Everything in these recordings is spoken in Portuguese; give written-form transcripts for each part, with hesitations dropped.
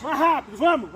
Mais rápido, vamos!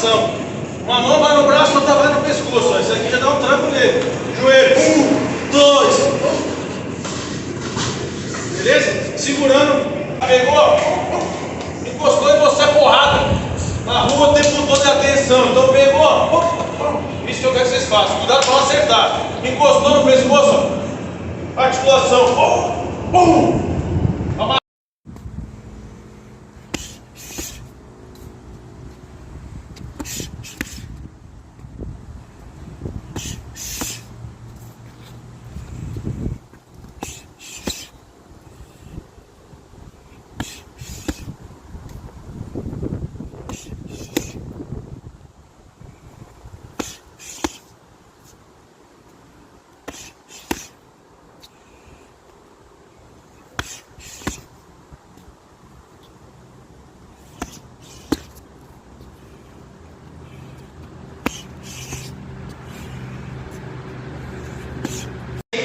articulação. Uma mão vai no braço, outra vai no pescoço. Esse aqui já dá um tranco nele. Joelho. 1, 2. Beleza? Segurando. Pegou? Encostou e você é porrada. Na rua o tempo todo de atenção. Então pegou? Isso que eu quero que vocês façam. Cuidado para não acertar. Encostou no pescoço. Articulação.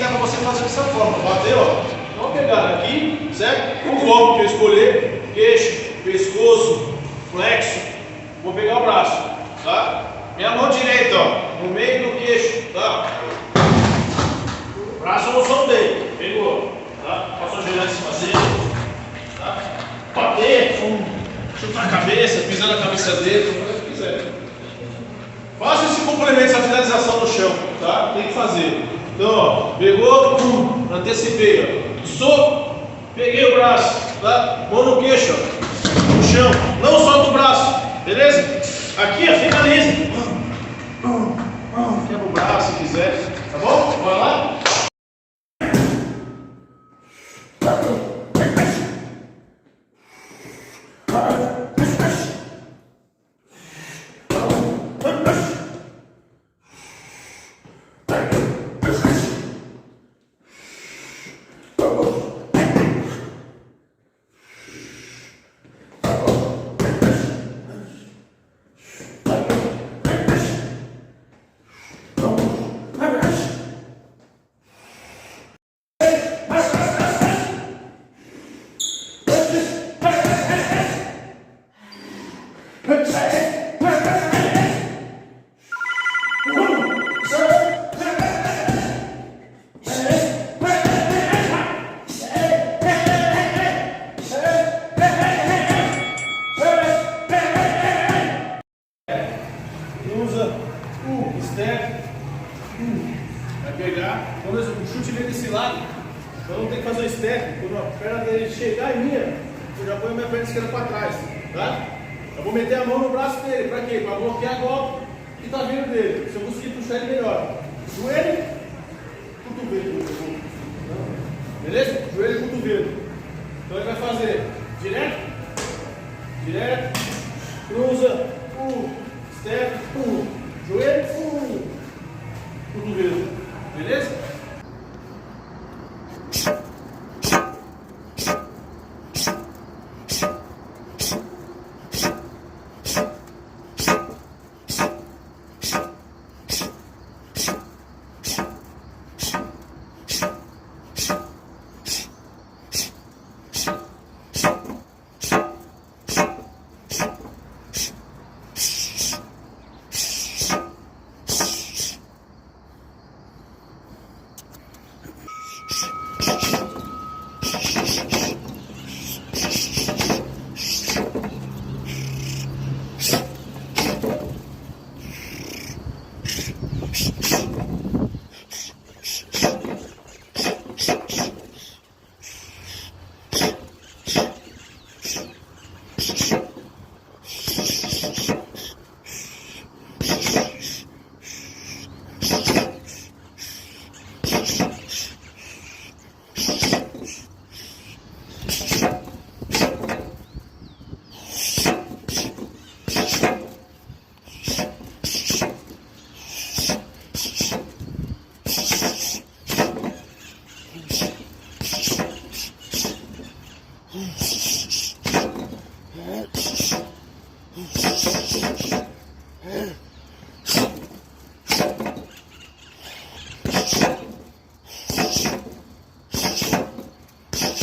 Dá para você fazer dessa forma, bater, ó. Então pegar aqui, certo? O golpe que eu escolher, queixo, pescoço, flexo. Vou pegar o braço, tá? Minha mão direita, ó, no meio do queixo, tá? O braço eu não soltei, pegou, tá? Posso ajoelhar em cima dele, tá? Bater, chutar a cabeça, pisar na cabeça dele, como você quiser. Faça esse complemento, essa finalização no chão, tá? Tem que fazer. Então, ó, pegou, antecipei, ó. Soco, peguei o braço, tá? Mão no queixo, ó, no chão. Não solta o braço, beleza? Aqui, ó, finaliza. Quebra o braço se quiser, tá bom? Bora lá? Vai pegar, quando o chute vem desse lado, então não tem que fazer o step. Quando a perna dele chegar em minha, eu já ponho a minha perna esquerda para trás, tá? Eu vou meter a mão no braço dele, para quê? Para bloquear o golpe que tá vindo dele. Se eu conseguir puxar ele melhor. Joelho, cotovelo. Beleza? Joelho e cotovelo. Então ele vai fazer direto, direto, cruza, step, joelho, cotovelo. Beleza?